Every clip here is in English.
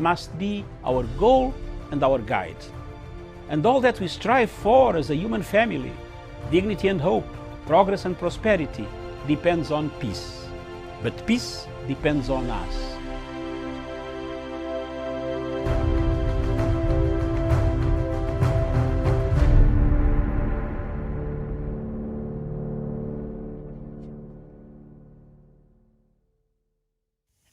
must be our goal and our guide. And all that we strive for as a human family, dignity and hope, progress and prosperity, depends on peace. But peace depends on us.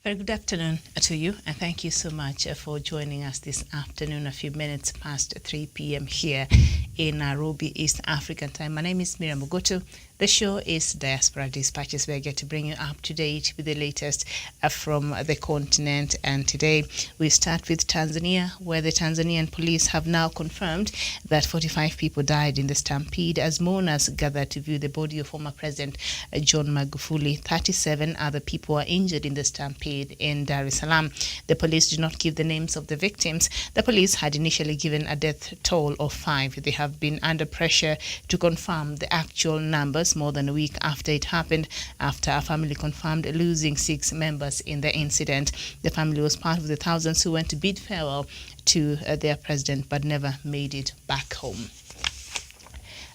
Very good afternoon to you, and thank you so much for joining us this afternoon, a few minutes past 3 p.m. here in Nairobi, East African time. My name is Miriam Ogoto. The show is Diaspora Dispatches, where I get to bring you up to date with the latest from the continent. And today we start with Tanzania, where the Tanzanian police have now confirmed that 45 people died in the stampede as mourners gathered to view the body of former President John Magufuli. 37 other people were injured in the stampede in Dar es Salaam. The police did not give the names of the victims. The police had initially given a death toll of 5. They have been under pressure to confirm the actual numbers more than a week after it happened, after a family confirmed losing 6 members in the incident. The family was part of the thousands who went to bid farewell to their president but never made it back home.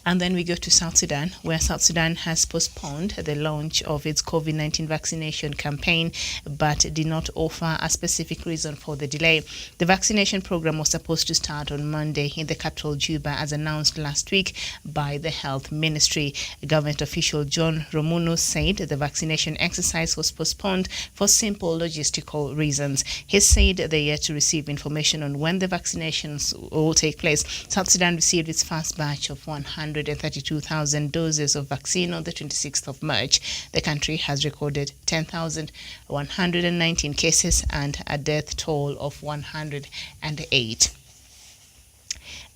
And then we go to South Sudan, where South Sudan has postponed the launch of its COVID-19 vaccination campaign, but did not offer a specific reason for the delay. The vaccination program was supposed to start on Monday in the capital, Juba, as announced last week by the Health Ministry. Government official John Romunu said the vaccination exercise was postponed for simple logistical reasons. He said they are yet to receive information on when the vaccinations will take place. South Sudan received its first batch of 132,000 doses of vaccine on the 26th of March. The country has recorded 10,119 cases and a death toll of 108.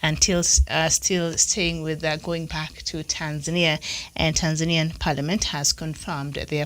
Until still staying with going back to Tanzania, and Tanzanian Parliament has confirmed the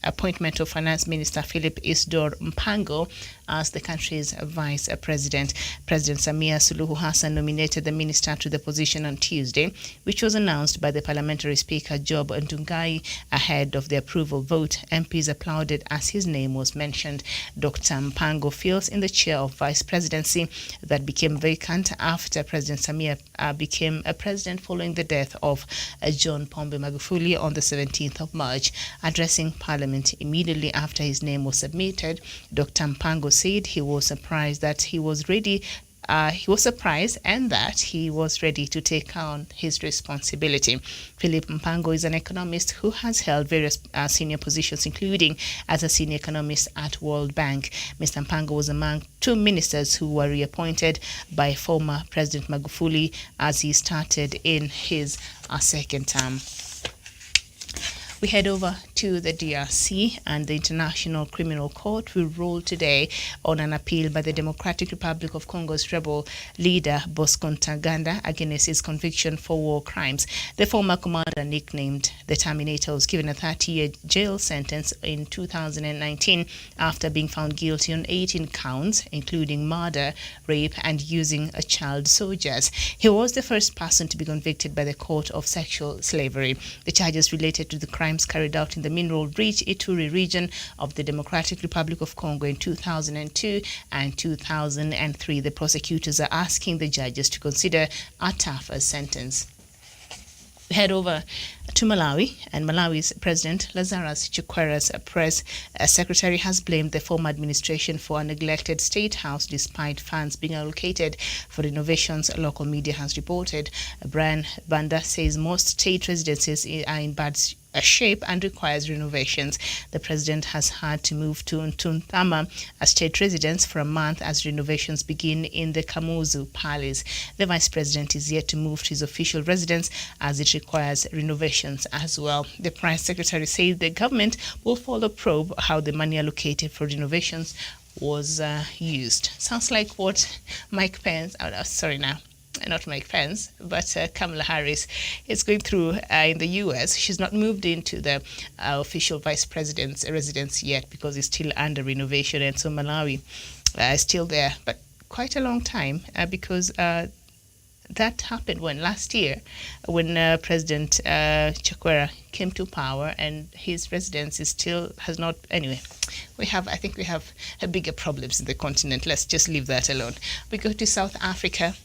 appointment of Finance Minister Philip Isdor Mpango as the country's vice president. President Samia Suluhu Hassan nominated the minister to the position on Tuesday, which was announced by the parliamentary speaker Job Ndugai ahead of the approval vote. MPs applauded as his name was mentioned. Dr. Mpango fills in the chair of vice presidency that became vacant after President Samia became a president following the death of John Pombe Magufuli on the 17th of March. Addressing Parliament immediately after his name was submitted, Dr. Mpango said he was surprised that he was ready and that he was ready to take on his responsibility. Philip Mpango is an economist who has held various senior positions, including as a senior economist at World Bank. Mr. Mpango was among 2 ministers who were reappointed by former President Magufuli as he started in his second term. We head over to the DRC, and the International Criminal Court will rule today on an appeal by the Democratic Republic of Congo's rebel leader Bosco Ntaganda against his conviction for war crimes. The former commander, nicknamed the Terminator, was given a 30-year jail sentence in 2019 after being found guilty on 18 counts, including murder, rape, and using child soldiers. He was the first person to be convicted by the court of sexual slavery. The charges related to the crimes carried out in the mineral-rich Ituri region of the Democratic Republic of Congo in 2002 and 2003. The prosecutors are asking the judges to consider a tougher sentence. Head over to Malawi, and Malawi's President Lazarus Chakwera's press secretary has blamed the former administration for a neglected state house despite funds being allocated for renovations, local media has reported. Brian Banda says most state residences are in bad shape and requires renovations. The president has had to move to Ntuntama, a state residence, for a month as renovations begin in the Kamuzu Palace. The vice president is yet to move to his official residence as it requires renovations as well. The press secretary said the government will follow probe how the money allocated for renovations was used. Sounds like what Mike Pence, not Mike Pence, but Kamala Harris is going through in the U.S. She's not moved into the official vice president's residence yet because it's still under renovation, and so Malawi is still there, but quite a long time because that happened when last year, when President Chakwera came to power, and his residency still has not. Anyway, I think we have bigger problems in the continent. Let's just leave that alone. We go to South Africa.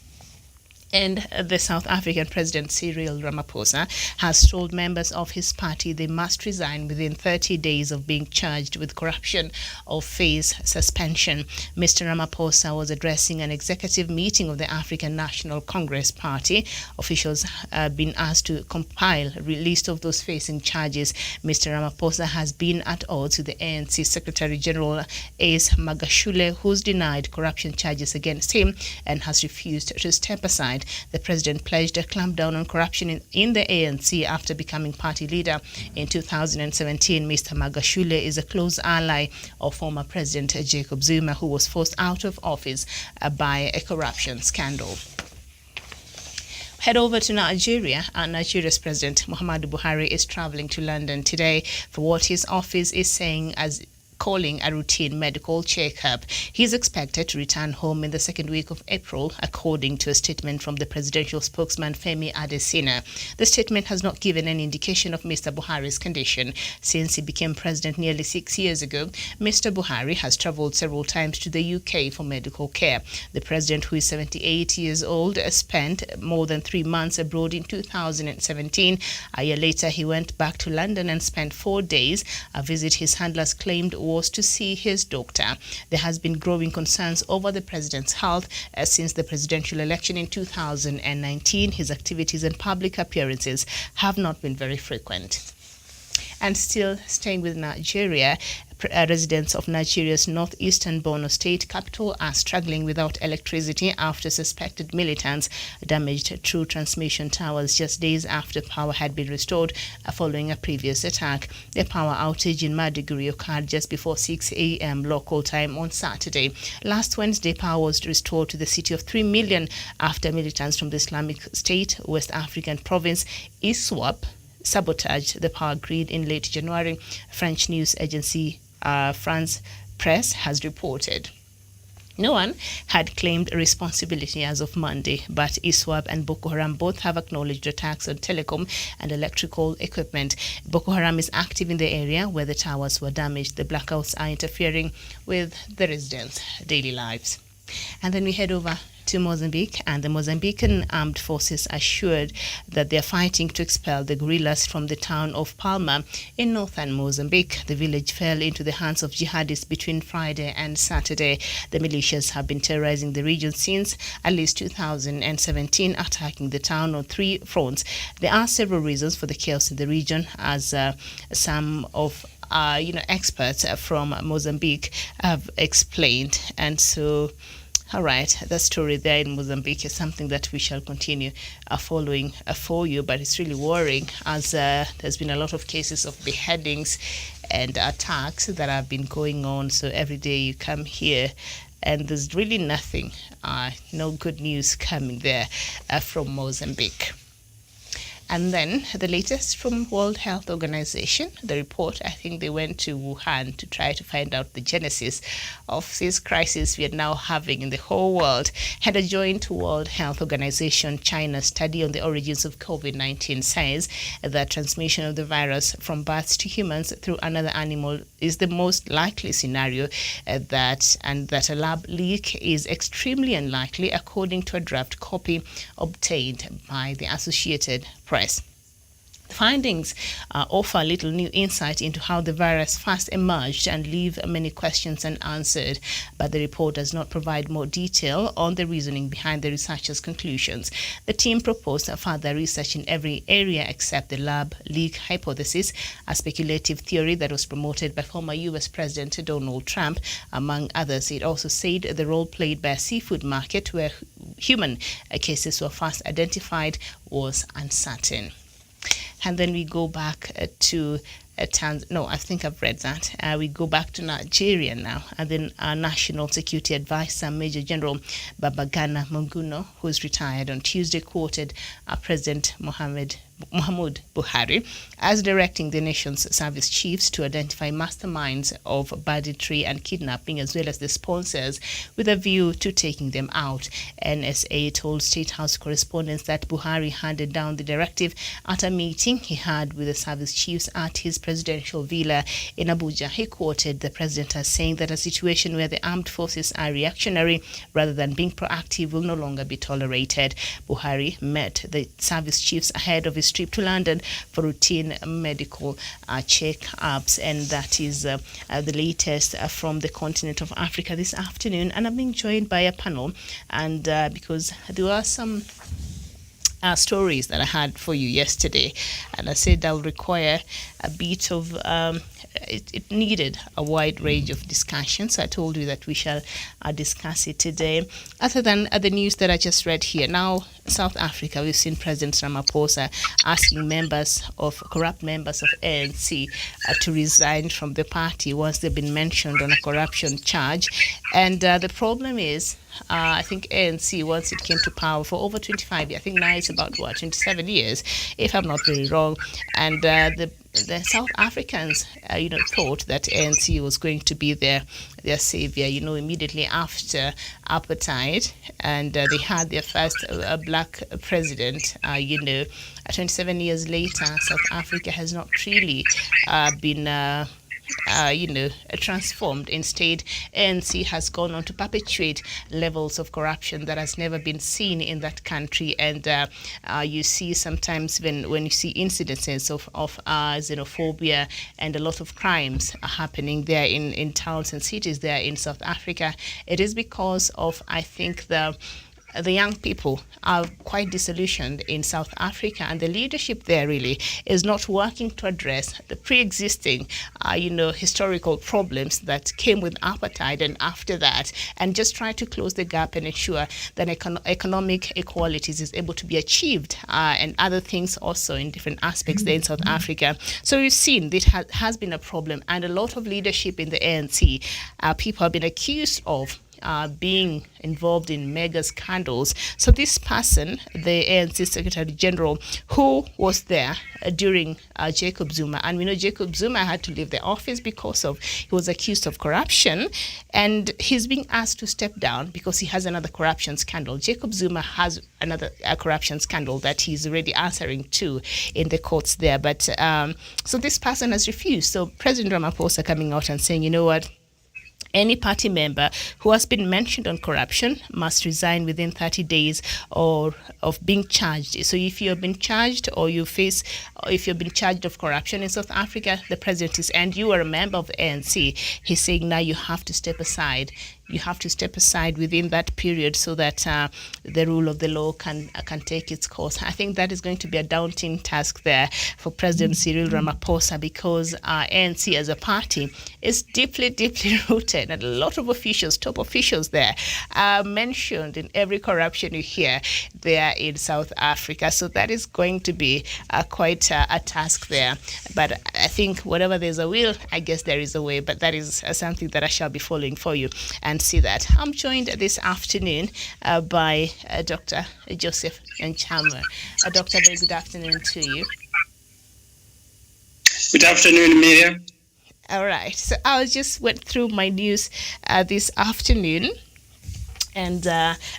And the South African President Cyril Ramaphosa has told members of his party they must resign within 30 days of being charged with corruption or face suspension. Mr. Ramaphosa was addressing an executive meeting of the African National Congress Party. Officials have been asked to compile a list of those facing charges. Mr. Ramaphosa has been at odds with the ANC Secretary General Ace Magashule, who's denied corruption charges against him and has refused to step aside. The president pledged a clampdown on corruption in the ANC after becoming party leader in 2017. Mr. Magashule is a close ally of former President Jacob Zuma, who was forced out of office by a corruption scandal. Head over to Nigeria. Nigeria's President Muhammadu Buhari is traveling to London today for what his office is saying as calling a routine medical checkup. He is expected to return home in the second week of April, according to a statement from the presidential spokesman Femi Adesina. The statement has not given any indication of Mr. Buhari's condition. Since he became president nearly 6 years ago, Mr. Buhari has travelled several times to the UK for medical care. The president, who is 78 years old, spent more than 3 months abroad in 2017. A year later, he went back to London and spent 4 days, a visit his handlers claimed was to see his doctor. There has been growing concerns over the president's health since the presidential election in 2019. His activities and public appearances have not been very frequent. And still staying with Nigeria, residents of Nigeria's northeastern Borno state capital are struggling without electricity after suspected militants damaged two transmission towers just days after power had been restored following a previous attack. The power outage in Maiduguri occurred just before 6 a.m. local time on Saturday. Last Wednesday, power was restored to the city of 3 million after militants from the Islamic State West African province ISWAP sabotaged the power grid in late January. French news agency France Press has reported. No one had claimed responsibility as of Monday, but ISWAP and Boko Haram both have acknowledged attacks on telecom and electrical equipment. Boko Haram is active in the area where the towers were damaged. The blackouts are interfering with the residents' daily lives. And then we head over to Mozambique, and the Mozambican armed forces assured that they are fighting to expel the guerrillas from the town of Palma in northern Mozambique. The village fell into the hands of jihadists between Friday and Saturday. The militias have been terrorizing the region since at least 2017, attacking the town on 3 fronts. There are several reasons for the chaos in the region, as some of experts from Mozambique have explained. And so, all right, the story there in Mozambique is something that we shall continue following for you, but it's really worrying as there's been a lot of cases of beheadings and attacks that have been going on. So every day you come here and there's really nothing, no good news coming there from Mozambique. And then the latest from World Health Organization, the report, I think they went to Wuhan to try to find out the genesis of this crisis we are now having in the whole world. Had a joint World Health Organization China study on the origins of COVID-19 says that transmission of the virus from birds to humans through another animal is the most likely scenario, that a lab leak is extremely unlikely, according to a draft copy obtained by the Associated Press. The findings offer little new insight into how the virus first emerged and leave many questions unanswered, but the report does not provide more detail on the reasoning behind the researchers' conclusions. The team proposed further research in every area except the lab leak hypothesis, a speculative theory that was promoted by former U.S. President Donald Trump, among others. It also said the role played by a seafood market where human cases were first identified was uncertain. And then we go back to I think I've read that. We go back to Nigeria now, and then our National Security Advisor, Major General Babagana Munguno, who is retired on Tuesday, quoted President Muhammad Muhammad Buhari as directing the nation's service chiefs to identify masterminds of banditry and kidnapping, as well as the sponsors, with a view to taking them out. NSA told State House correspondents that Buhari handed down the directive at a meeting he had with the service chiefs at his presidential villa in Abuja. He quoted the president as saying that a situation where the armed forces are reactionary rather than being proactive will no longer be tolerated. Buhari met the service chiefs ahead of his trip to London for routine medical check-ups, and that is the latest from the continent of Africa this afternoon. And I'm being joined by a panel, and because there were some stories that I had for you yesterday, and I said I'll require a bit of it needed a wide range of discussion, so I told you that we shall discuss it today. Other than the news that I just read here, now South Africa, we've seen President Ramaphosa asking corrupt members of ANC to resign from the party once they've been mentioned on a corruption charge. And the problem is, I think ANC, once it came to power for over 25 years, I think now it's about 27 years, if I'm not very wrong, and the South Africans, thought that ANC was going to be their savior, immediately after apartheid, and they had their first black president. 27 years later, South Africa has not really been transformed. Instead, ANC has gone on to perpetuate levels of corruption that has never been seen in that country. And you see sometimes when you see incidences of xenophobia and a lot of crimes are happening there in towns and cities there in South Africa, it is because of, I think, the young people are quite disillusioned in South Africa, and the leadership there really is not working to address the pre-existing, historical problems that came with apartheid and after that, and just try to close the gap and ensure that economic equalities is able to be achieved, and other things also in different aspects there in South Africa. So we've seen this has been a problem, and a lot of leadership in the ANC, people have been accused of being involved in mega scandals. So this person, the ANC Secretary General, who was there during Jacob Zuma, and we know Jacob Zuma had to leave the office because he was accused of corruption, and he's being asked to step down because he has another corruption scandal. Jacob Zuma has another corruption scandal that he's already answering to in the courts there. But so this person has refused. So President Ramaphosa coming out and saying, you know what, any party member who has been mentioned on corruption must resign within 30 days of being charged. So if you've been charged if you've been charged of corruption in South Africa, the president is, and you are a member of the ANC, he's saying now you have to step aside. You have to step aside within that period so that the rule of the law can take its course. I think that is going to be a daunting task there for President Cyril Ramaphosa, because ANC as a party is deeply, deeply rooted, and a lot of officials, top officials there, are mentioned in every corruption you hear there in South Africa. So that is going to be quite a task there. But I think whatever there's a will, I guess there is a way. But that is something that I shall be following for you and see that. I'm joined this afternoon by Dr. Joseph Nchama. Doctor, very good afternoon to you. Good afternoon, Miriam. All right. So I just went through my news this afternoon, and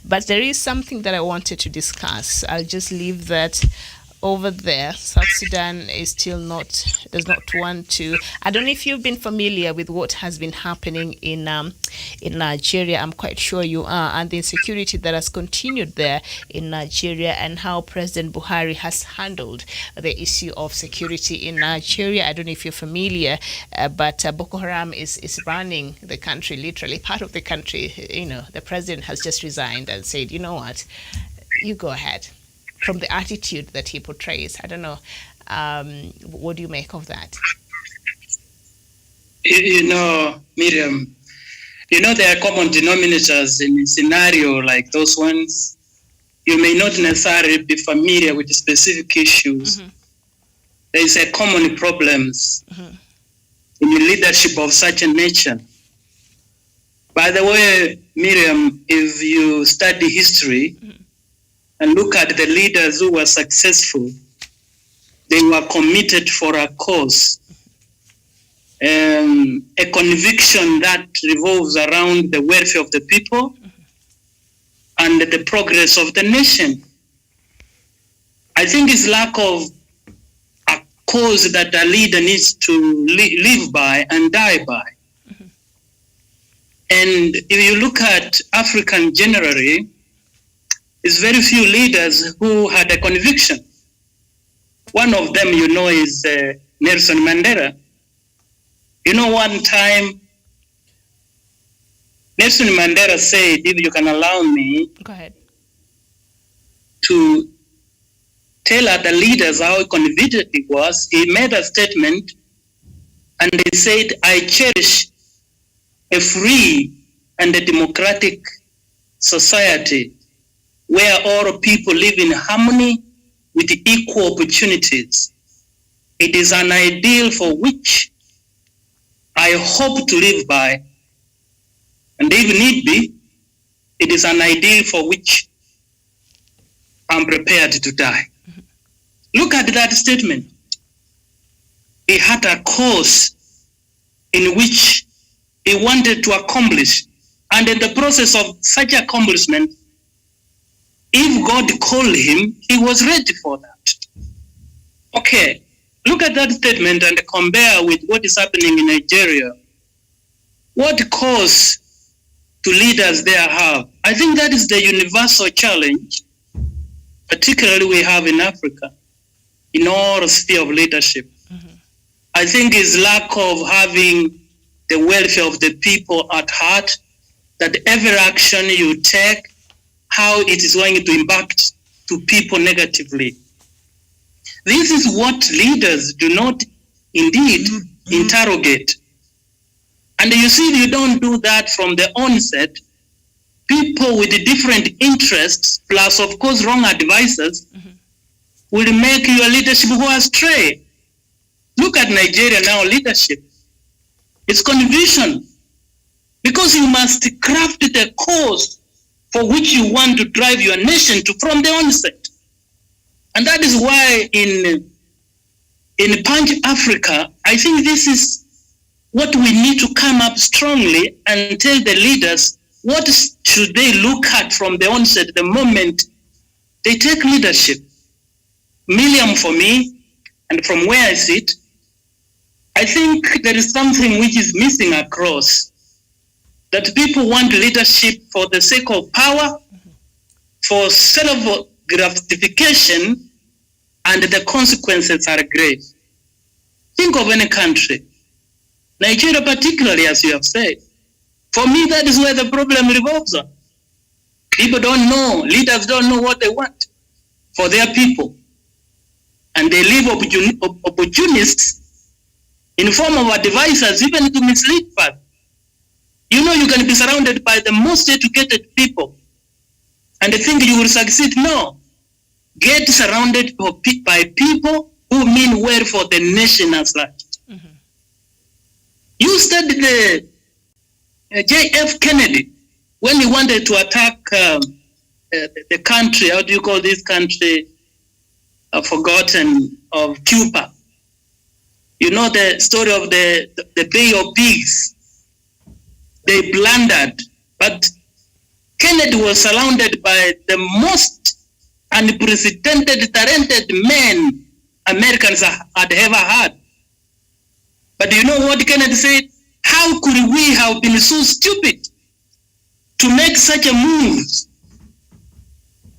but there is something that I wanted to discuss. I'll just leave that over there. South Sudan is still does not want to. I don't know if you've been familiar with what has been happening in Nigeria. I'm quite sure you are, and the insecurity that has continued there in Nigeria, and how President Buhari has handled the issue of security in Nigeria. I don't know if you're familiar, but Boko Haram is running the country, literally part of the country. The president has just resigned and said, you know what, you go ahead. From the attitude that he portrays, I don't know. What do you make of that? Miriam, there are common denominators in a scenario like those ones. You may not necessarily be familiar with the specific issues. Mm-hmm. There is a common problems in the leadership of such a nation. By the way, Miriam, if you study history, and look at the leaders who were successful They were committed for a cause, a conviction that revolves around the welfare of the people and the progress of the nation. I think it's lack of a cause that a leader needs to live by and die by. And if you look at Africa generally, it's very few leaders who had a conviction. One of them, is Nelson Mandela. One time, Nelson Mandela said, if you can allow me, go ahead, to tell other leaders how convicted he was, he made a statement and he said, I cherish a free and a democratic society where all people live in harmony with equal opportunities. It is an ideal for which I hope to live by, and if need be, it is an ideal for which I'm prepared to die. Look at that statement. He had a cause in which he wanted to accomplish, and in the process of such accomplishment, if God called him, he was ready for that. Okay, look at that statement and compare with what is happening in Nigeria. What cause do leaders there have? I think that is the universal challenge, particularly we have in Africa, in all sphere of leadership. I think it's lack of having the welfare of the people at heart, that every action you take, how it is going to impact to people negatively. This is what leaders do not indeed interrogate. And you see, if you don't do that from the onset, people with different interests, plus of course wrong advisors, will make your leadership go astray. Look at Nigeria now, leadership. It's confusion, because you must craft the cause for which you want to drive your nation to from the onset. And that is why in Punch Africa, I think this is what we need to come up strongly and tell the leaders what should they look at from the onset, the moment they take leadership. Miriam, for me, and from where I sit, I think there is something which is missing across, that people want leadership for the sake of power, for self-gratification, and the consequences are grave. Think of any country, Nigeria particularly, as you have said. For me, that is where the problem revolves on. People don't know, leaders don't know what they want for their people. And they leave opportunists in form of advisors, even to mislead us. You can be surrounded by the most educated people and think you will succeed. No. Get surrounded by people who mean well for the nation as large. You studied the J.F. Kennedy when he wanted to attack the country. How do you call this country? I've forgotten, of Cuba. You know the story of the Bay of Pigs. They blundered, but Kennedy was surrounded by the most unprecedented, talented men Americans had ever had. But you know what Kennedy said? How could we have been so stupid to make such a move?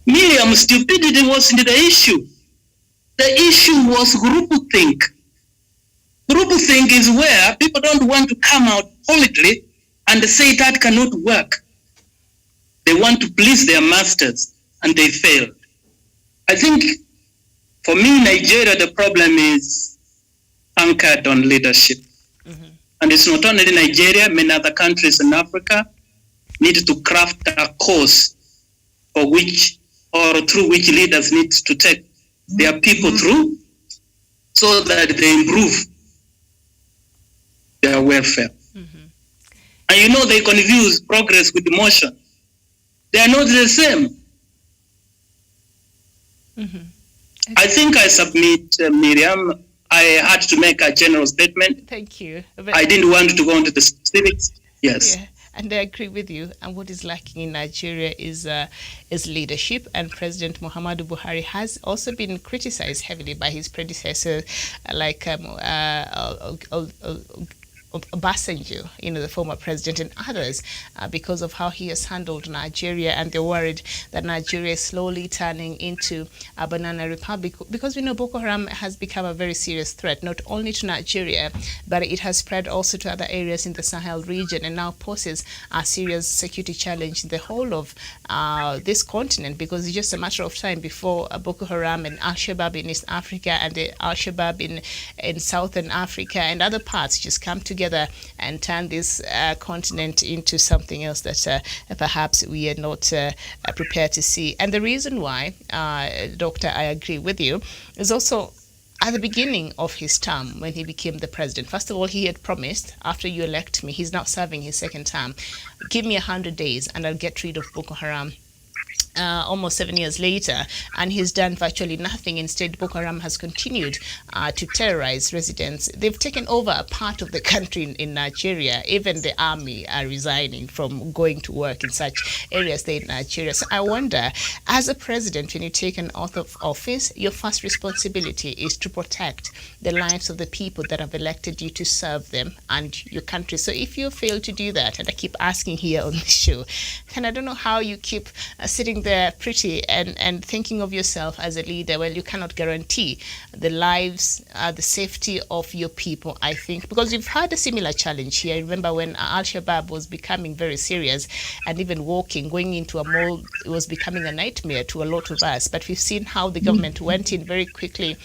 Miriam, stupidity wasn't the issue. The issue was groupthink. Groupthink is where people don't want to come out publicly and say that cannot work. They want to please their masters, and they failed. I think, for me, Nigeria, the problem is anchored on leadership. And it's not only Nigeria, many other countries in Africa need to craft a course for which, or through which leaders need to take their people through, so that they improve their welfare. And they confuse progress with motion. They are not the same. I think I submit, Miriam. I had to make a general statement. Thank you. I didn't want to go into the specifics. Yes. Yeah, and I agree with you. And what is lacking in Nigeria is leadership. And President Muhammadu Buhari has also been criticized heavily by his predecessor, like Obasanjo, the former president, and others, because of how he has handled Nigeria, and they're worried that Nigeria is slowly turning into a banana republic, because we know Boko Haram has become a very serious threat, not only to Nigeria, but it has spread also to other areas in the Sahel region, and now poses a serious security challenge in the whole of this continent, because it's just a matter of time before Boko Haram and Al-shabaab in East Africa and the Al-shabaab in Southern Africa and other parts just come together and turn this continent into something else that perhaps we are not prepared to see. And the reason why, Doctor, I agree with you, is also at the beginning of his term when he became the president. First of all, he had promised, after you elect me, he's now serving his second term, give me 100 days and I'll get rid of Boko Haram. Almost 7 years later, and he's done virtually nothing. Instead, Boko Haram has continued to terrorize residents. They've taken over a part of the country in Nigeria. Even the army are resigning from going to work in such areas there in Nigeria. So I wonder, as a president, when you take an oath of office, your first responsibility is to protect the lives of the people that have elected you to serve them and your country. So if you fail to do that, and I keep asking here on the show, and I don't know how you keep sitting there pretty and thinking of yourself as a leader. Well, you cannot guarantee the lives, the safety of your people, I think, because you've had a similar challenge here. I remember when Al-shabaab was becoming very serious, and even going into a mall, it was becoming a nightmare to a lot of us. But we've seen how the government went in very quickly,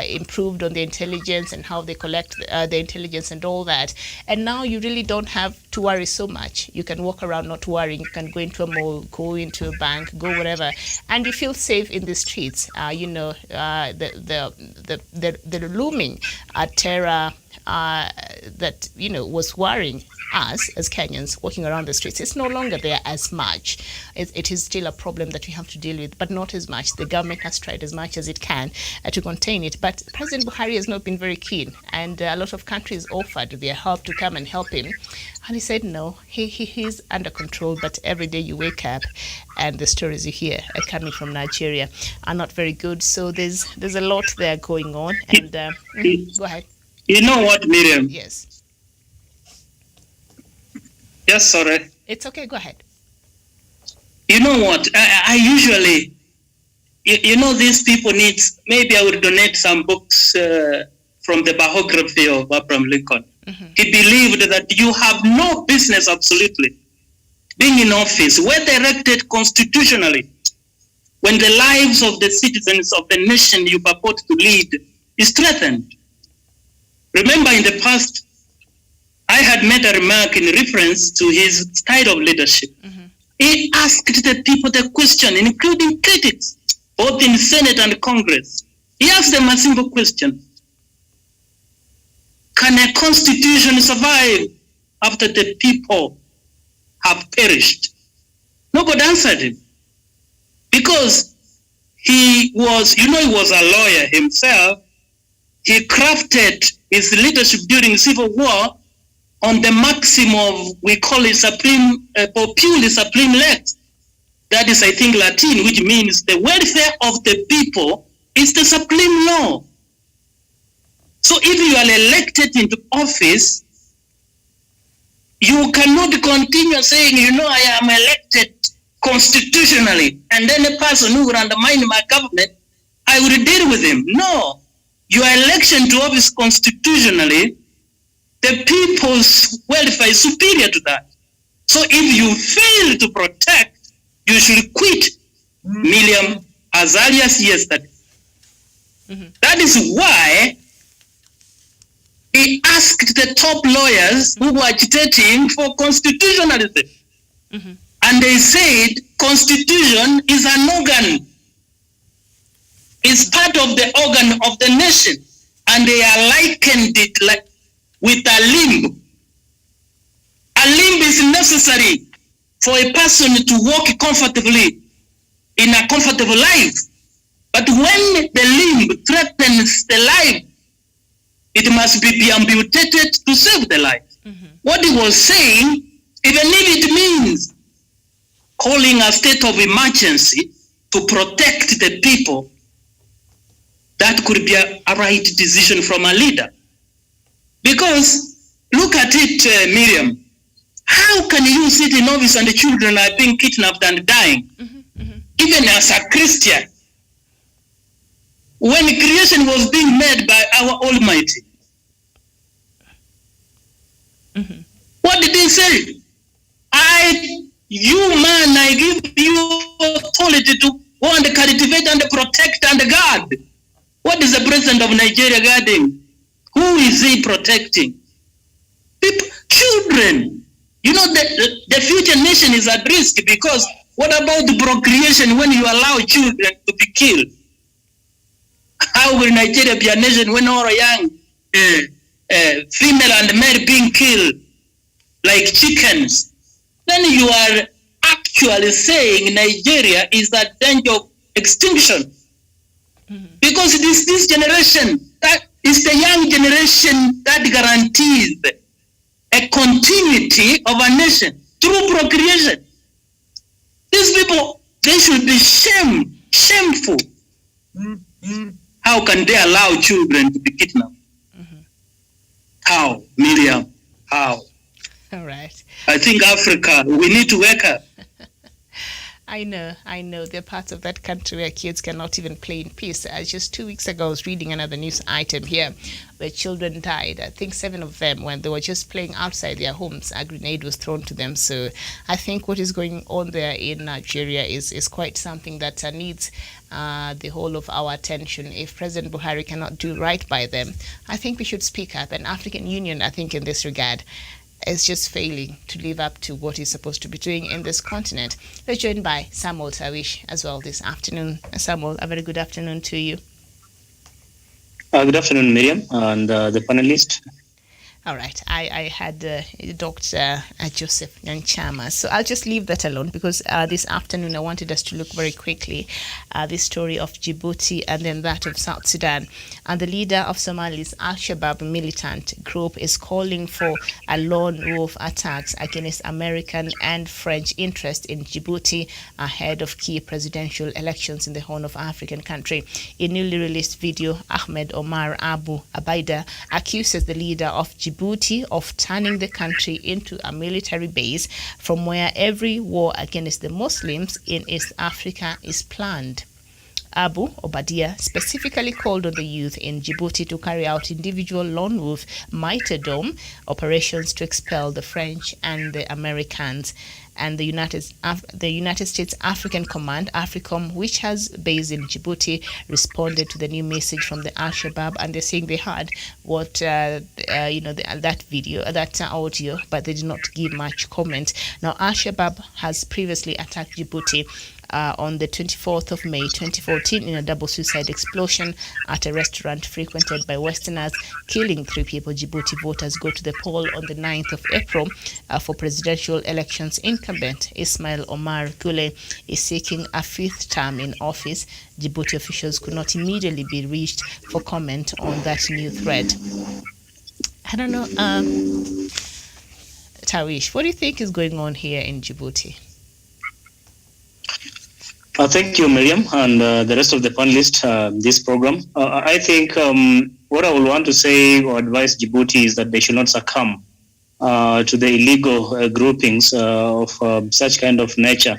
improved on the intelligence and how they collect the intelligence and all that. And now you really don't have to worry so much. You can walk around not worrying. You can go into a mall, go into a bank, go whatever, and you feel safe in the streets. The looming terror that was worrying us as Kenyans walking around the streets, it's no longer there as much. It is still a problem that we have to deal with, but not as much. The government has tried as much as it can to contain it, but President Buhari has not been very keen, and a lot of countries offered their help to come and help him, and he said no, he's under control. But every day you wake up and the stories you hear coming from Nigeria are not very good. So there's a lot there going on. And go ahead. You know what, Miriam? Yes. Yes, sorry. It's okay, go ahead. You know what? I usually, these people need, maybe I would donate some books from the biography of Abraham Lincoln. Mm-hmm. He believed that you have no business, absolutely, being in office, well elected constitutionally, when the lives of the citizens of the nation you purport to lead is threatened. Remember, in the past, I had made a remark in reference to his style of leadership. Mm-hmm. He asked the people the question, including critics, both in Senate and Congress. He asked them a simple question: can a constitution survive after the people have perished? Nobody answered him, because he was a lawyer himself. He crafted his leadership during civil war on the maxim of, we call it populi supreme lex. That is, I think, Latin, which means the welfare of the people is the supreme law. So if you are elected into office, you cannot continue saying, I am elected constitutionally, and then a person who will undermine my government, I will deal with him. No. Your election to office constitutionally, the people's welfare is superior to that. So if you fail to protect, you should quit, Miriam, as early as yesterday. Mm-hmm. That is why he asked the top lawyers who were agitating for constitutionalism. Mm-hmm. And they said, Constitution is an organ. It's part of the organ of the nation. And they are likened it with a limb. A limb is necessary for a person to walk comfortably in a comfortable life. But when the limb threatens the life, it must be amputated to save the life. Mm-hmm. What he was saying, even if it means calling a state of emergency to protect the people, that could be a right decision from a leader. Because look at it, Miriam. How can you sit in office and the children are being kidnapped and dying? Mm-hmm, mm-hmm. Even as a Christian, when creation was being made by our Almighty. Mm-hmm. What did he say? I give you authority to go and cultivate and protect and guard. What is the president of Nigeria guarding? Who is he protecting? People, children. You know, the future nation is at risk, because what about the procreation when you allow children to be killed? How will Nigeria be a nation when all young female and male being killed like chickens? Then you are actually saying Nigeria is at danger of extinction. Mm-hmm. Because this generation, that is the young generation that guarantees a continuity of a nation through procreation. These people, they should be shameful. Mm-hmm. How can they allow children to be kidnapped? Mm-hmm. How, Miriam? How? All right. I think Africa, we need to wake up. I know. There are parts of that country where kids cannot even play in peace. Just 2 weeks ago, I was reading another news item here where children died. I think 7 of them, when they were just playing outside their homes, a grenade was thrown to them. So I think what is going on there in Nigeria is quite something that needs the whole of our attention. If President Buhari cannot do right by them, I think we should speak up. And African Union, I think, in this regard, is just failing to live up to what he's supposed to be doing in this continent. We're joined by Samuel Tawish as well this afternoon. Samuel, a very good afternoon to you. Good afternoon, Miriam, and the panelist. All right. I had Dr. Joseph Nyanchama. So I'll just leave that alone, because this afternoon I wanted us to look very quickly at the story of Djibouti and then that of South Sudan. And the leader of Somalia's Al-shabaab militant group is calling for a lone wolf attacks against American and French interests in Djibouti ahead of key presidential elections in the Horn of African country. In a newly released video, Ahmed Omar Abu Abaida accuses the leader of Djibouti of turning the country into a military base from where every war against the Muslims in East Africa is planned. Abu Obadia specifically called on the youth in Djibouti to carry out individual lone wolf martyrdom operations to expel the French and the Americans. And the United States African Command, AFRICOM, which has base in Djibouti, responded to the new message from the Al-shabaab, and they're saying they heard what that video, that audio, but they did not give much comment. Now, Al-shabaab has previously attacked Djibouti on the 24th of May 2014 in a double suicide explosion at a restaurant frequented by Westerners, killing 3 people. Djibouti voters go to the poll on the 9th of April for presidential elections. Incumbent Ismail Omar Gule is seeking a 5th term in office. Djibouti officials could not immediately be reached for comment on that new thread. I don't know, Tawish, what do you think is going on here in Djibouti? Thank you, Miriam, and the rest of the panelists this program. I think what I would want to say or advise Djibouti is that they should not succumb to the illegal groupings of such kind of nature.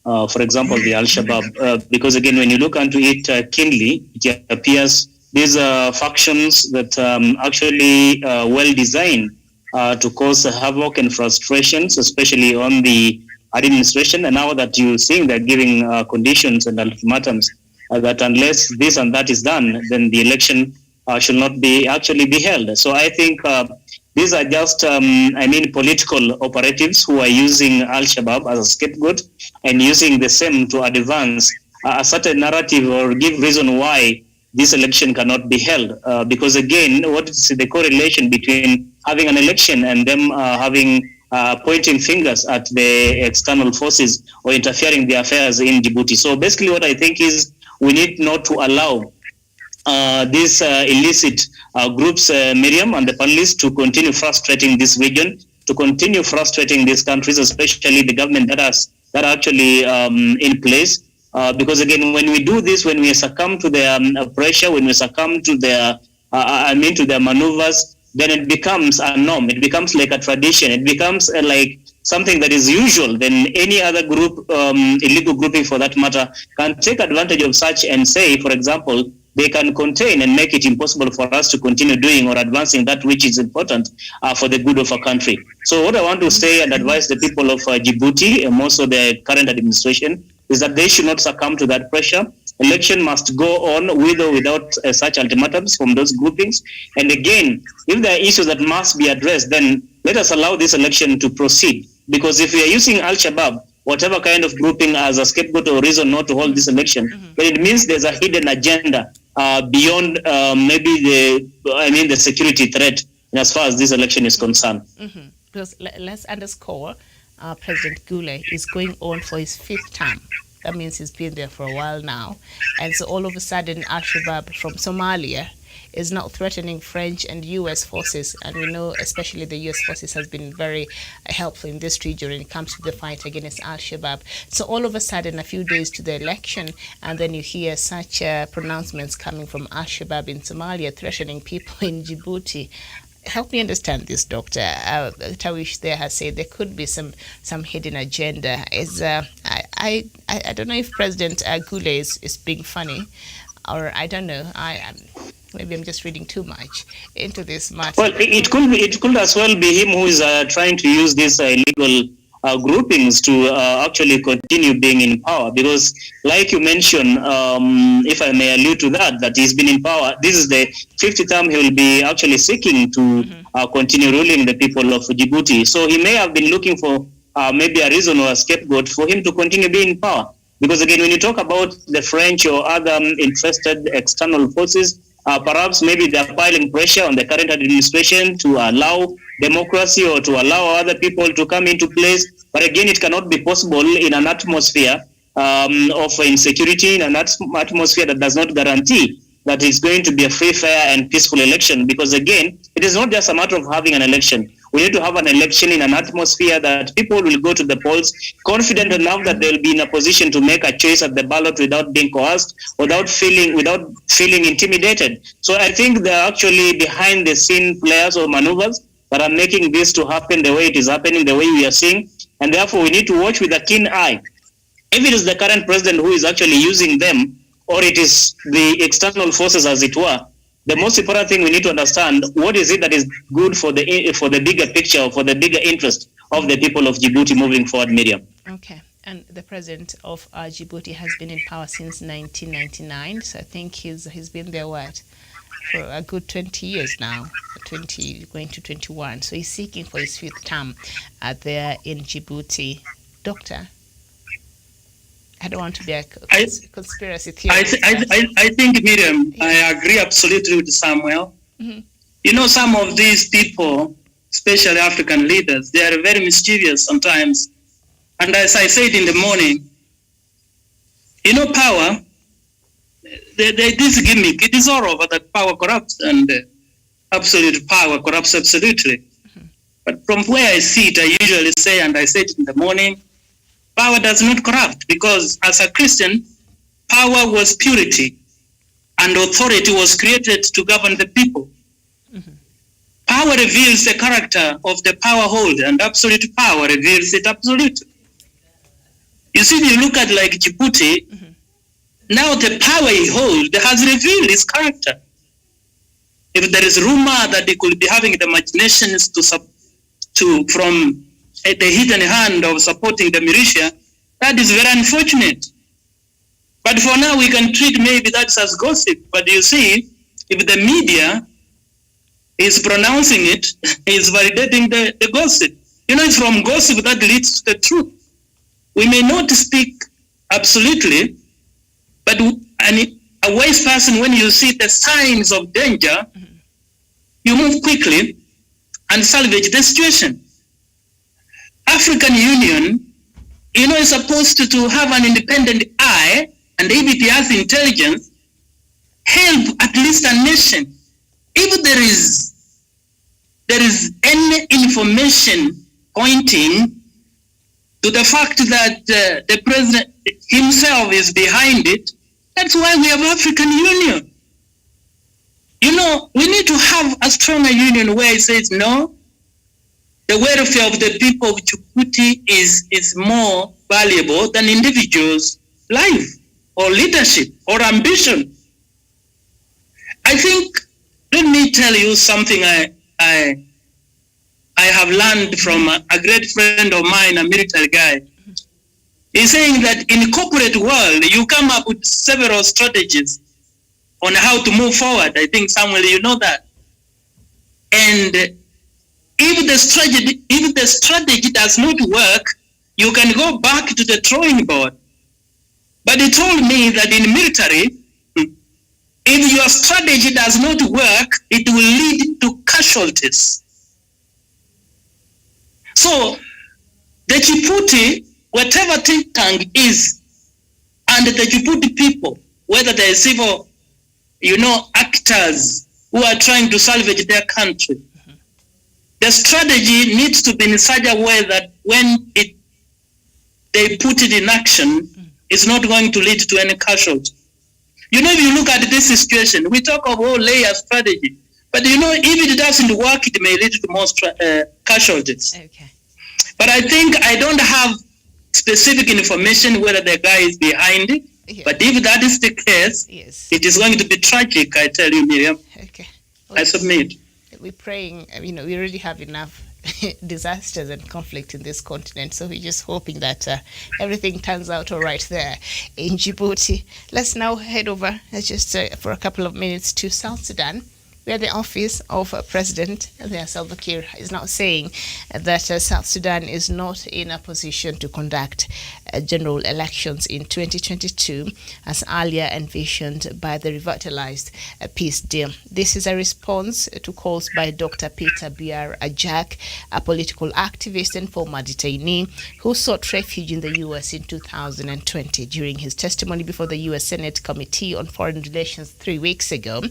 For example, the Al-shabaab, because again, when you look into it keenly, it appears these are factions that actually well designed to cause havoc and frustrations, especially on the administration. And now that you're seeing they're giving conditions and ultimatums that unless this and that is done, then the election should not be actually be held. So I think these are just, political operatives who are using Al-shabaab as a scapegoat and using the same to advance a certain narrative or give reason why this election cannot be held. Because again, what is the correlation between having an election and them pointing fingers at the external forces or interfering the affairs in Djibouti? So basically what I think is we need not to allow these illicit groups, Miriam and the panelists, to continue frustrating this region, to continue frustrating these countries, especially the government that are actually in place. Because again, when we do this, when we succumb to their pressure, when we succumb to their, to their maneuvers, then it becomes a norm. It becomes like a tradition. It becomes like something that is usual. Then any other group, illegal grouping for that matter, can take advantage of such and say, for example, they can contain and make it impossible for us to continue doing or advancing that which is important for the good of our country. So what I want to say and advise the people of Djibouti, and also the current administration, is that they should not succumb to that pressure. Election must go on with or without such ultimatums from those groupings. And again, if there are issues that must be addressed, then let us allow this election to proceed. Because if we are using Al-shabaab, whatever kind of grouping, as a scapegoat or reason not to hold this election, then it means there's a hidden agenda beyond maybe the security threat as far as this election is concerned. Because let's underscore, President Gule is going on for his 5th term. That means he's been there for a while now. And so all of a sudden, Al-shabaab from Somalia is now threatening French and U.S. forces. And we know especially the U.S. forces has been very helpful in this region when it comes to the fight against Al-shabaab. So all of a sudden, a few days to the election, and then you hear such pronouncements coming from Al-shabaab in Somalia threatening people in Djibouti. Help me understand this, Doctor. Tawish there has said there could be some hidden agenda. I don't know if President Gule is being funny, or I don't know. Maybe I'm just reading too much into this matter. Well, it could as well be him who is trying to use these illegal groupings to actually continue being in power, because like you mentioned, if I may allude to that he's been in power. This is the 50th term he will be actually seeking to continue ruling the people of Djibouti. So he may have been looking for maybe a reason or a scapegoat for him to continue being in power. Because again, when you talk about the French or other interested external forces, perhaps maybe they're piling pressure on the current administration to allow democracy or to allow other people to come into place. But again, it cannot be possible in an atmosphere of insecurity, in an atmosphere that does not guarantee that it's going to be a free, fair, and peaceful election. Because again, it is not just a matter of having an election. We need to have an election in an atmosphere that people will go to the polls confident enough that they'll be in a position to make a choice at the ballot without being coerced, without feeling intimidated. So I think they're actually behind the scene players or maneuvers that are making this to happen the way it is happening, the way we are seeing. And therefore, we need to watch with a keen eye. If it is the current president who is actually using them, or it is the external forces, as it were, the most important thing we need to understand, what is it that is good for the bigger picture, for the bigger interest of the people of Djibouti moving forward, Miriam. Okay. And the president of Djibouti has been in power since 1999. So I think he's been there, for a good 20 years now, 20 going to 21. So he's seeking for his 5th term there in Djibouti. Doctor, I don't want to be a conspiracy theorist. I think, Miriam, I agree absolutely with Samuel. You know, some of these people, especially African leaders, they are very mischievous sometimes. And as I said in the morning, you know, power, this gimmick, it is all over that power corrupts, and absolute power corrupts absolutely. But from where I see it, I usually say, and I said it in the morning, power does not corrupt, because as a Christian, power was purity and authority was created to govern the people. Power reveals the character of the power holder, and absolute power reveals it absolutely. You see, if you look at like Djibouti, now the power he holds has revealed his character. If there is rumor that he could be having the machinations from the hidden hand of supporting the militia, that is very unfortunate. But for now, we can treat maybe that as gossip. But you see, if the media is pronouncing it, is validating the gossip. You know, it's from gossip that leads to the truth. We may not speak absolutely, but a wise person, when you see the signs of danger, you move quickly and salvage the situation. African Union, you know, is supposed to have an independent eye and if it has intelligence, help at least a nation. If there is any information pointing to the fact that the president himself is behind it, that's why we have African Union. You know, we need to have a stronger union where it says, no, the welfare of the people of Djibouti is more valuable than individuals' life or leadership or ambition. I think, let me tell you something I have learned from a great friend of mine, a military guy. He's saying that in the corporate world, you come up with several strategies on how to move forward. I think, Samuel, you know that. And if the strategy does not work, you can go back to the drawing board. But he told me that in military, if your strategy does not work, it will lead to casualties. So the Djibouti, whatever think tank is, and the Djibouti people, whether they're civil, actors who are trying to salvage their country, the strategy needs to be in such a way that when they put it in action, it's not going to lead to any casualty. If you look at this situation, we talk of layer strategy, but if it doesn't work, it may lead to more casualties. Okay. But I think I don't have specific information whether the guy is behind it. Yeah. But if that is the case, yes, it is going to be tragic, I tell you, Miriam. Okay. Well, I submit. We're praying, we already have enough disasters and conflict in this continent, so we're just hoping that everything turns out all right there in Djibouti. Let's now head over just for a couple of minutes to South Sudan, where the office of President Salva Kiir is now saying that South Sudan is not in a position to conduct general elections in 2022 as earlier envisioned by the revitalized peace deal. This is a response to calls by Dr. Peter Biar Ajak, a political activist and former detainee who sought refuge in the U.S. in 2020. During his testimony before the U.S. Senate Committee on Foreign Relations 3 weeks ago,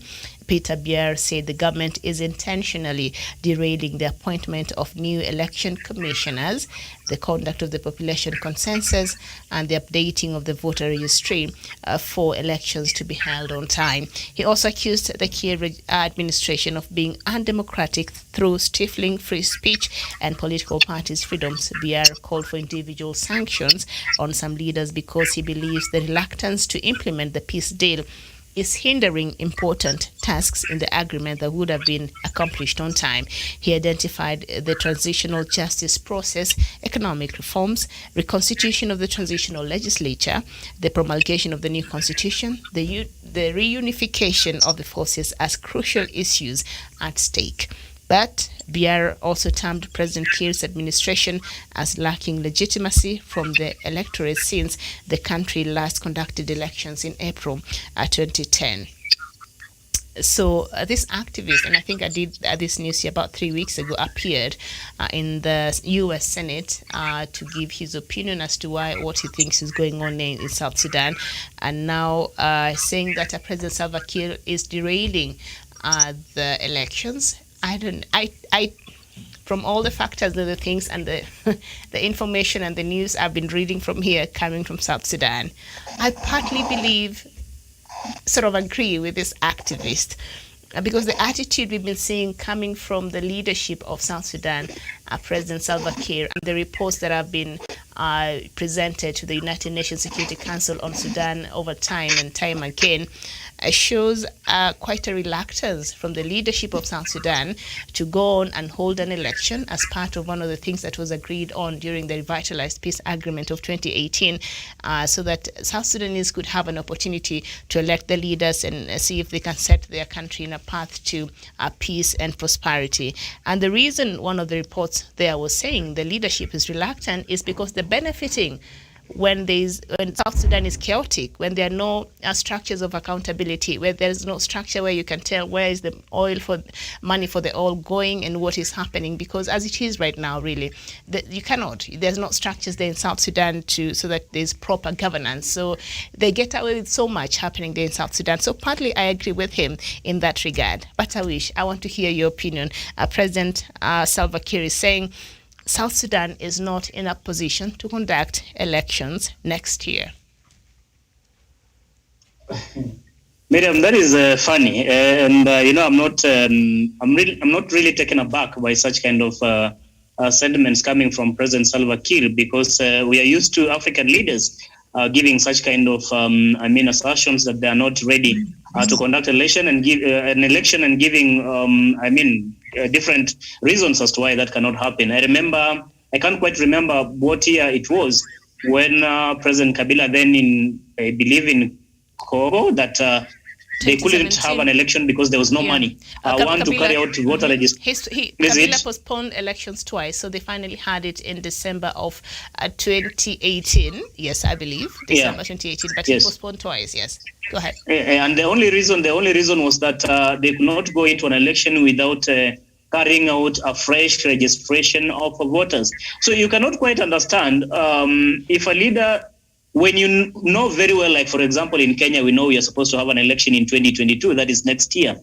Peter Biar said the government is intentionally derailing the appointment of new election commissioners, the conduct of the population consensus, and the updating of the voter registry for elections to be held on time. He also accused the Kiir administration of being undemocratic through stifling free speech and political parties' freedoms. Biar called for individual sanctions on some leaders because he believes the reluctance to implement the peace deal is hindering important tasks in the agreement that would have been accomplished on time. He identified the transitional justice process, economic reforms, reconstitution of the transitional legislature, the promulgation of the new constitution, the reunification of the forces as crucial issues at stake. But Biar also termed President Kiir's administration as lacking legitimacy from the electorate since the country last conducted elections in April 2010. So this activist, and I think I did this news here about 3 weeks ago, appeared in the U.S. Senate to give his opinion as to what he thinks is going on in South Sudan, and now saying that President Salva Kiir is derailing the elections. I from all the factors and the things and the information and the news I've been reading from here coming from South Sudan, I partly agree with this activist because the attitude we've been seeing coming from the leadership of South Sudan, President Salva Kiir, and the reports that have been presented to the United Nations Security Council on Sudan over time and time again, shows quite a reluctance from the leadership of South Sudan to go on and hold an election as part of one of the things that was agreed on during the revitalized peace agreement of 2018, so that South Sudanese could have an opportunity to elect the leaders and see if they can set their country in a path to peace and prosperity. And the reason one of the reports there was saying the leadership is reluctant is because they're benefiting when South Sudan is chaotic, when there are no structures of accountability, where there's no structure where you can tell where is the money for the oil going and what is happening, because as it is right now, really, there's not structures there in South Sudan so that there's proper governance. So they get away with so much happening there in South Sudan. So partly I agree with him in that regard. But I want to hear your opinion. President Salva Kiir is saying South Sudan is not in a position to conduct elections next year. Miriam, that is funny, and I'm not really taken aback by such kind of sentiments coming from President Salva Kiir, because we are used to African leaders giving such kind of assertions that they are not ready to conduct an election and giving different reasons as to why that cannot happen. I can't quite remember what year it was when President Kabila then I believe in Congo, that they couldn't have an election because there was no money. To carry out voter registration. Kabila postponed elections twice, so they finally had it in December of 2018. Yes, I believe December 2018, but he postponed twice. Yes, go ahead. And the only reason was that they could not go into an election without carrying out a fresh registration of voters. So you cannot quite understand if a leader, when you know very well, like for example in Kenya, we know we are supposed to have an election in 2022, that is next year.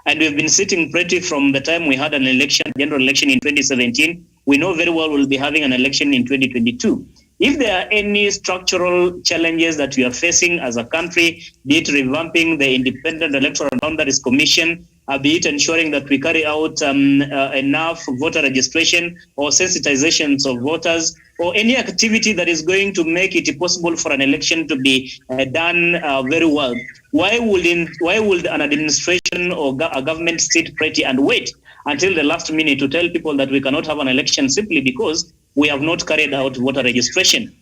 And we've been sitting pretty from the time we had an election, general election in 2017. We know very well we'll be having an election in 2022. If there are any structural challenges that we are facing as a country, be it revamping the Independent Electoral Boundaries Commission, be it ensuring that we carry out enough voter registration or sensitizations of voters, or any activity that is going to make it possible for an election to be done very well, why would an administration or a government sit pretty and wait until the last minute to tell people that we cannot have an election simply because we have not carried out voter registration?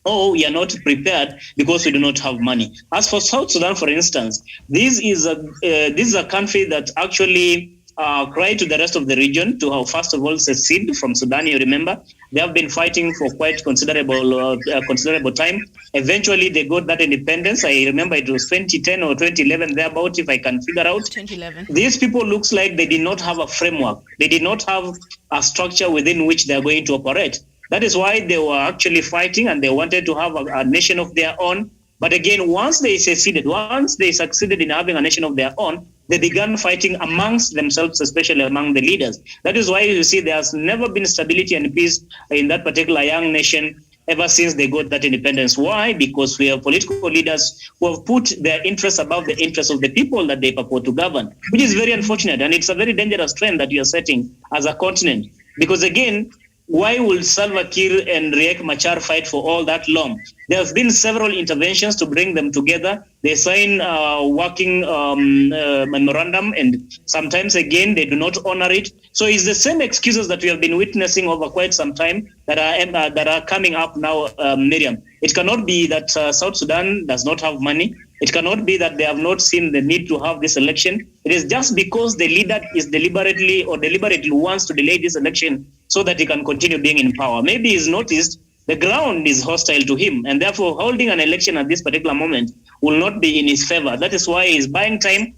Or we are not prepared because we do not have money. As for South Sudan, for instance, this is a country that actually cried to the rest of the region to have, first of all, secede from Sudan. You remember, they have been fighting for quite considerable time. Eventually, they got that independence. I remember it was 2010 or 2011, thereabout, if I can figure out. 2011. These people looks like they did not have a framework. They did not have a structure within which they are going to operate. That is why they were actually fighting, and they wanted to have a nation of their own. But again, once they succeeded in having a nation of their own, they began fighting amongst themselves, especially among the leaders. That is why you see there has never been stability and peace in that particular young nation ever since they got that independence. Why? Because we have political leaders who have put their interests above the interests of the people that they purport to govern, which is very unfortunate. And it's a very dangerous trend that you are setting as a continent. Because again, why will Salva Kiir and Riek Machar fight for all that long? There have been several interventions to bring them together. They sign a working memorandum, and sometimes again they do not honor it. So it's the same excuses that we have been witnessing over quite some time that are coming up now, Miriam. It cannot be that South Sudan does not have money. It cannot be that they have not seen the need to have this election. It is just because the leader is deliberately wants to delay this election so that he can continue being in power. Maybe he's noticed the ground is hostile to him, and therefore holding an election at this particular moment will not be in his favor. That is why he's buying time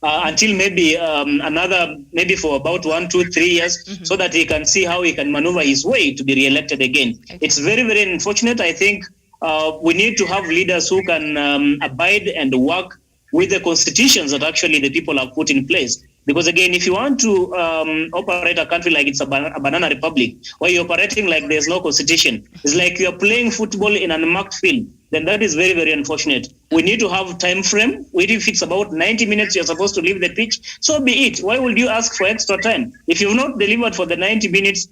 until maybe maybe for about 1, 2, 3 years, so that he can see how he can maneuver his way to be re-elected again. Okay. It's very, very unfortunate. I think we need to have leaders who can abide and work with the constitutions that actually the people have put in place. Because again, if you want to operate a country like it's a banana republic, where you're operating like there's no constitution, it's like you're playing football in an unmarked field, then that is very, very unfortunate. We need to have time frame. If it's about 90 minutes, you're supposed to leave the pitch, so be it. Why would you ask for extra time? If you've not delivered for the 90 minutes,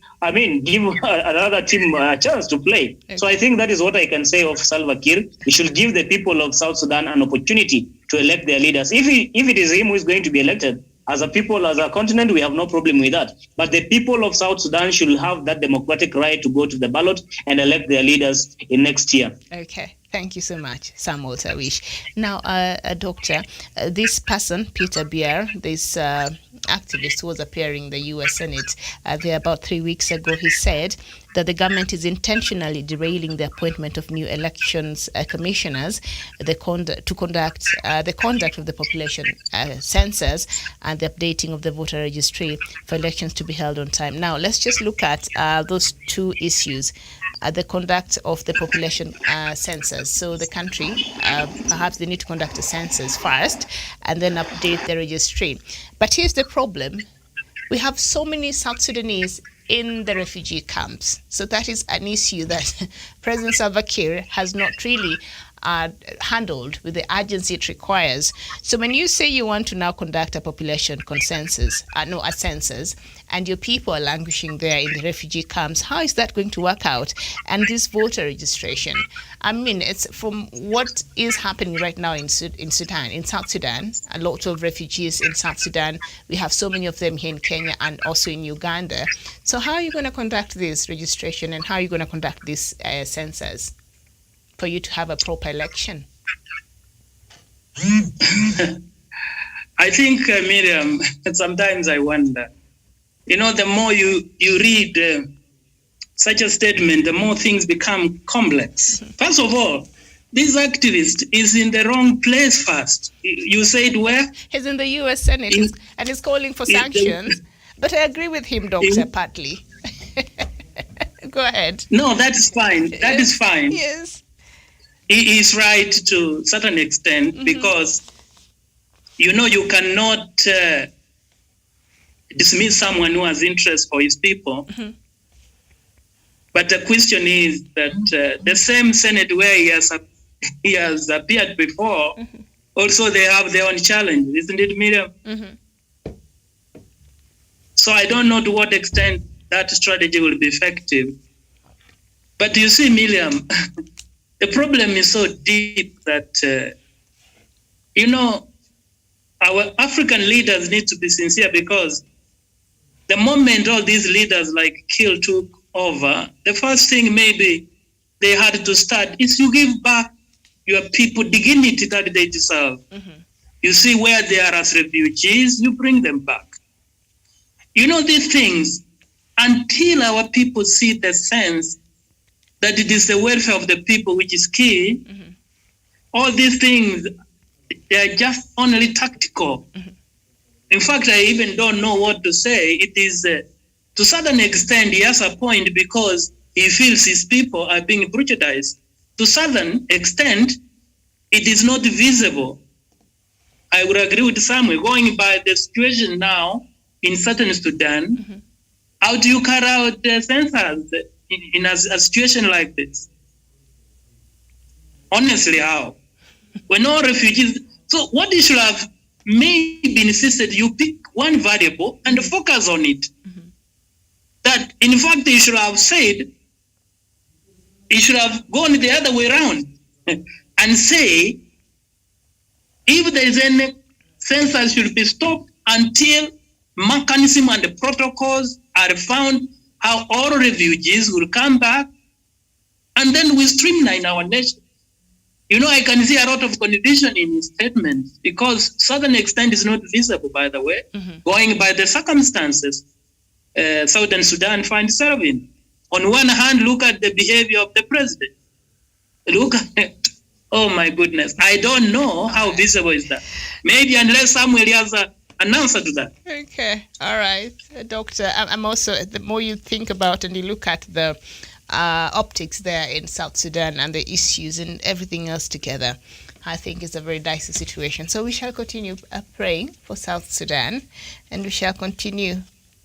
give another team a chance to play. Okay. So I think that is what I can say of Salva Kiir. He should give the people of South Sudan an opportunity to elect their leaders. If it is him who is going to be elected, as a people, as a continent, we have no problem with that. But the people of South Sudan should have that democratic right to go to the ballot and elect their leaders in next year. Okay. Thank you so much, Samuel Tawish. Now, Doctor, this person, Peter Bier, this activist who was appearing in the U.S. Senate there about 3 weeks ago, he said that the government is intentionally derailing the appointment of new elections commissioners to conduct the conduct of the population census and the updating of the voter registry for elections to be held on time. Now, let's just look at those two issues. The conduct of the population census. So the country, perhaps they need to conduct a census first and then update the registry. But here's the problem. We have so many South Sudanese in the refugee camps. So that is an issue that President Salva Kiir has not really handled with the urgency it requires. So when you say you want to now conduct a population census, and your people are languishing there in the refugee camps, how is that going to work out? And this voter registration, I mean, it's from what is happening right now in South Sudan, a lot of refugees in South Sudan. We have so many of them here in Kenya and also in Uganda. So how are you going to conduct this registration, and how are you going to conduct this census for you to have a proper election? I think, Miriam, sometimes I wonder, the more you read such a statement, the more things become complex. First of all, this activist is in the wrong place first. You said where? He's in the U.S. Senate and he's calling for sanctions. But I agree with him, Doctor, partly. Go ahead. No, that is fine. That is fine. Yes. He is right to a certain extent, because, you cannot dismiss someone who has interest for his people. But the question is that the same Senate where he has appeared before, also they have their own challenges, isn't it, Miriam? So I don't know to what extent that strategy will be effective. But you see, Miriam, the problem is so deep that, our African leaders need to be sincere, because the moment all these leaders like Kiir took over, the first thing maybe they had to start is to give back your people dignity that they deserve. You see where they are as refugees, you bring them back. These things, until our people see the sense that it is the welfare of the people which is key, all these things, they are just only tactical. In fact, I even don't know what to say. It is, to a certain extent, he has a point, because he feels his people are being brutalized. To a certain extent, it is not visible. I would agree with Samuel, going by the situation now in southern Sudan, how do you carry out the census in a situation like this? Honestly, how? When all refugees... So what you should have maybe insisted, you pick one variable and focus on it. That, in fact, you should have said, you should have gone the other way around and say, if there is any census should be stopped until mechanism and the protocols are found, how all refugees will come back, and then we streamline our nation. I can see a lot of confusion in his statements, because southern extent is not visible, by the way, going by the circumstances Southern Sudan finds itself in. On one hand, look at the behavior of the president. Look at it. Oh my goodness. I don't know how visible is that. Maybe unless Samuel has an answer to that. Okay. All right. Doctor, I'm also, the more you think about and you look at the optics there in South Sudan and the issues and everything else together, I think it's a very dicey situation. So we shall continue praying for South Sudan, and we shall continue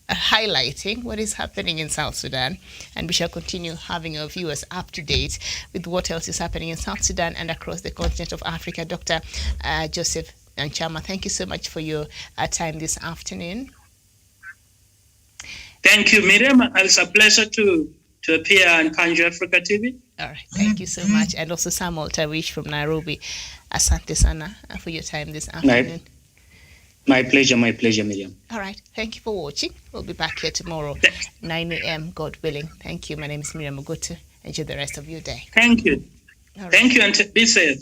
highlighting what is happening in South Sudan, and we shall continue having our viewers up to date with what else is happening in South Sudan and across the continent of Africa. Dr. Joseph Nchama, thank you so much for your time this afternoon. Thank you, Miriam. It's a pleasure to appear on Panjo Africa TV. All right, thank you so much. And also Samuel Tawish from Nairobi. Asante sana for your time this afternoon. My pleasure, Miriam. All right, thank you for watching. We'll be back here tomorrow, 9 a.m., God willing. Thank you. My name is Miriam Ogutu. Enjoy the rest of your day. Thank you. All right. Thank you, and be safe.